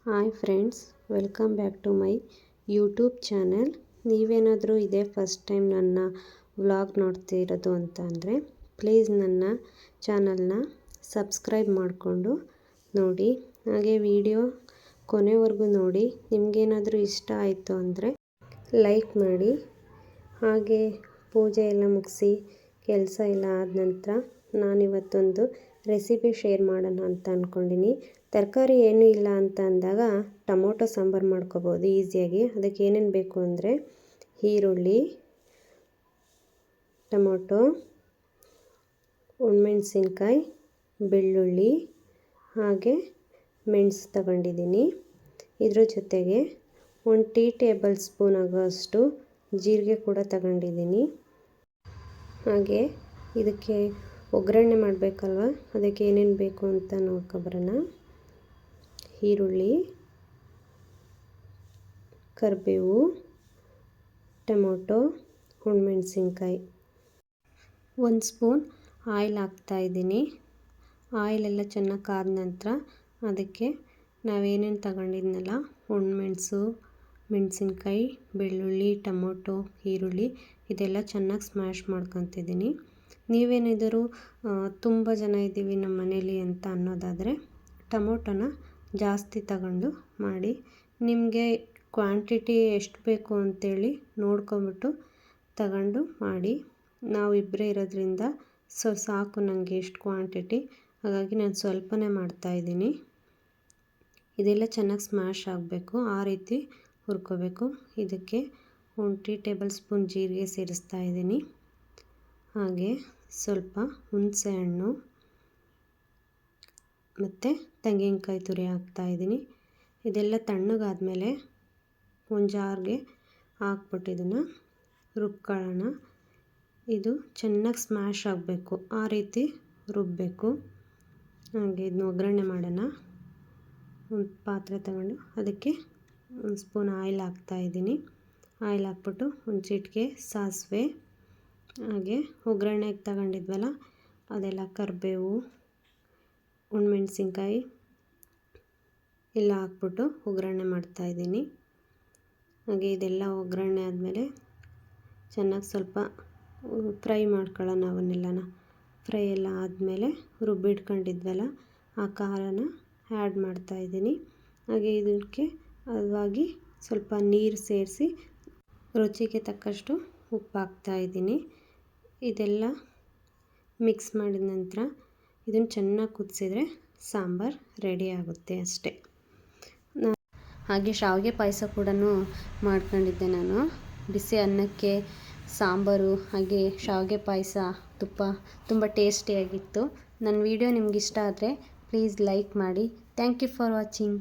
Hi friends, welcome back to my YouTube channel. ನೀವೇನಾದರೂ ಇದೇ first time ನನ್ನ vlog ನೋಡ್ತಿರೋದು ಅಂತ ಅಂದರೆ ಪ್ಲೀಸ್ ನನ್ನ ಚಾನಲ್ನ ಸಬ್ಸ್ಕ್ರೈಬ್ ಮಾಡಿಕೊಂಡು ನೋಡಿ. ಹಾಗೆ ವಿಡಿಯೋ ಕೊನೆವರೆಗೂ ನೋಡಿ. ನಿಮಗೇನಾದರೂ ಇಷ್ಟ ಆಯಿತು ಅಂದರೆ ಲೈಕ್ ಮಾಡಿ. ಹಾಗೆ ಪೂಜೆ ಎಲ್ಲ ಮುಗಿಸಿ ಕೆಲಸ ಎಲ್ಲ ಆದ ನಂತರ ನಾನಿವತ್ತೊಂದು ರೆಸಿಪಿ ಶೇರ್ ಮಾಡೋಣ ಅಂತ ಅಂದ್ಕೊಂಡಿನಿ. ತರಕಾರಿ ಏನೂ ಇಲ್ಲ ಅಂತ ಅಂದಾಗ ಟೊಮೊಟೊ ಸಾಂಬಾರು ಮಾಡ್ಕೋಬೋದು ಈಸಿಯಾಗಿ. ಅದಕ್ಕೆ ಏನೇನು ಬೇಕು ಅಂದರೆ ಈರುಳ್ಳಿ, ಟೊಮೊಟೊ, ಒಣಮೆಣಸಿನ್ಕಾಯಿ, ಬೆಳ್ಳುಳ್ಳಿ, ಹಾಗೆ ಮೆಣಸು ತಗೊಂಡಿದ್ದೀನಿ. ಇದ್ರ ಜೊತೆಗೆ 1 ಟೀ ಟೇಬಲ್ ಸ್ಪೂನ್ ಆಗೋಷ್ಟು ಜೀರಿಗೆ ಕೂಡ ತಗೊಂಡಿದ್ದೀನಿ. ಹಾಗೆ ಇದಕ್ಕೆ ಒಗ್ಗರಣೆ ಮಾಡಬೇಕಲ್ವ, ಅದಕ್ಕೆ ಏನೇನು ಬೇಕು ಅಂತ ನೋಡ್ಕೊಬರೋಣ. ಈರುಳ್ಳಿ, ಕರಿಬೇವು, ಟೊಮೊಟೊ, ಒಣಮೆಣಸಿನ್ಕಾಯಿ. 1 ಸ್ಪೂನ್ ಆಯಿಲ್ ಹಾಕ್ತಾಯಿದ್ದೀನಿ. ಆಯಿಲೆಲ್ಲ ಚೆನ್ನಾಗಿ ಕಾದ ನಂತರ ಅದಕ್ಕೆ ನಾವೇನೇನು ತಗೊಂಡಿದ್ನಲ್ಲ, ಒಣಮೆಣಸು, ಮೆಣಸಿನ್ಕಾಯಿ, ಬೆಳ್ಳುಳ್ಳಿ, ಟೊಮೊಟೊ, ಈರುಳ್ಳಿ ಇದೆಲ್ಲ ಚೆನ್ನಾಗಿ ಸ್ಮ್ಯಾಶ್ ಮಾಡ್ಕೊತಿದ್ದೀನಿ. ನೀವೇನಿದ್ದರೂ ತುಂಬ ಜನ ಇದ್ದೀವಿ ನಮ್ಮ ಮನೇಲಿ ಅಂತ ಅನ್ನೋದಾದರೆ ಟೊಮೊಟೊನ ಜಾಸ್ತಿ ತಗೊಂಡು ಮಾಡಿ. ನಿಮಗೆ ಕ್ವಾಂಟಿಟಿ ಎಷ್ಟು ಬೇಕು ಅಂತೇಳಿ ನೋಡ್ಕೊಂಬಿಟ್ಟು ತಗೊಂಡು ಮಾಡಿ. ನಾವು ಇಬ್ಬರೇ ಇರೋದ್ರಿಂದ ಸಾಕು ನನಗೆ ಎಷ್ಟು ಕ್ವಾಂಟಿಟಿ, ಹಾಗಾಗಿ ನಾನು ಸ್ವಲ್ಪನೇ ಮಾಡ್ತಾಯಿದ್ದೀನಿ. ಇದೆಲ್ಲ ಚೆನ್ನಾಗಿ ಸ್ಮ್ಯಾಶ್ ಆಗಬೇಕು, ಆ ರೀತಿ ಹುರ್ಕೋಬೇಕು. ಇದಕ್ಕೆ 1 ಟೀ ಟೇಬಲ್ ಸ್ಪೂನ್ ಜೀರಿಗೆ ಸೇರಿಸ್ತಾ ಇದ್ದೀನಿ. ಹಾಗೆ ಸ್ವಲ್ಪ ಹುಣಸೆ ಹಣ್ಣು ಮತ್ತು ತೆಂಗಿನಕಾಯಿ ತುರಿ ಹಾಕ್ತಾಯಿದ್ದೀನಿ. ಇದೆಲ್ಲ ತಣ್ಣಗಾದಮೇಲೆ ಒಂದು ಜಾರ್ಗೆ ಹಾಕ್ಬಿಟ್ಟು ಇದನ್ನು ರುಬ್ಕೊಳ್ಳೋಣ. ಇದು ಚೆನ್ನಾಗಿ ಸ್ಮ್ಯಾಶ್ ಆಗಬೇಕು, ಆ ರೀತಿ ರುಬ್ಬಬೇಕು. ಹಾಗೆ ಇದನ್ನ ಒಗ್ಗರಣೆ ಮಾಡೋಣ. ಒಂದು ಪಾತ್ರೆ ತಗೊಂಡು ಅದಕ್ಕೆ 1 ಸ್ಪೂನ್ ಆಯಿಲ್ ಹಾಕ್ತಾಯಿದ್ದೀನಿ. ಆಯಿಲ್ ಹಾಕ್ಬಿಟ್ಟು ಒಂದು ಚಿಟಿಕೆ ಸಾಸಿವೆ, ಹಾಗೆ ಒಗ್ಗರಣೆಗೆ ತಗೊಂಡಿದ್ವಲ್ಲ ಅದೆಲ್ಲ ಕರಿಬೇವು, ಒಣಮೆಣಸಿನ್ಕಾಯಿ ಎಲ್ಲ ಹಾಕ್ಬಿಟ್ಟು ಒಗ್ಗರಣೆ ಮಾಡ್ತಾಯಿದ್ದೀನಿ. ಹಾಗೆ ಇದೆಲ್ಲ ಒಗ್ಗರಣೆ ಆದಮೇಲೆ ಚೆನ್ನಾಗಿ ಸ್ವಲ್ಪ ಫ್ರೈ ಮಾಡ್ಕೊಳ್ಳೋಣ. ಅವನ್ನೆಲ್ಲನ ಫ್ರೈ ಎಲ್ಲ ಆದಮೇಲೆ ರುಬ್ಬಿಟ್ಕೊಂಡಿದ್ವಲ್ಲ ಆ ಖಾರನ ಆ್ಯಡ್ ಮಾಡ್ತಾಯಿದ್ದೀನಿ. ಹಾಗೆ ಇದಕ್ಕೆ ಹದವಾಗಿ ಸ್ವಲ್ಪ ನೀರು ಸೇರಿಸಿ ರುಚಿಗೆ ತಕ್ಕಷ್ಟು ಉಪ್ಪು ಹಾಕ್ತಾಯಿದ್ದೀನಿ. ಇದೆಲ್ಲ ಮಿಕ್ಸ್ ಮಾಡಿದ ನಂತರ ಇದನ್ನು ಚೆನ್ನಾಗಿ ಕುದಿಸಿದ್ರೆ ಸಾಂಬಾರು ರೆಡಿ ಆಗುತ್ತೆ ಅಷ್ಟೇ. ಹಾಗೆ ಶಾವಿಗೆ ಪಾಯಸ ಕೂಡ ಮಾಡ್ಕೊಂಡಿದ್ದೆ ನಾನು. ಬಿಸಿ ಅನ್ನಕ್ಕೆ ಸಾಂಬಾರು ಹಾಗೆ ಶಾವಿಗೆ ಪಾಯಸ, ತುಪ್ಪ ತುಂಬ ಟೇಸ್ಟಿಯಾಗಿತ್ತು. ನನ್ನ ವಿಡಿಯೋ ನಿಮ್ಗೆ ಇಷ್ಟ ಆದರೆ ಪ್ಲೀಸ್ ಲೈಕ್ ಮಾಡಿ. Thank you for watching.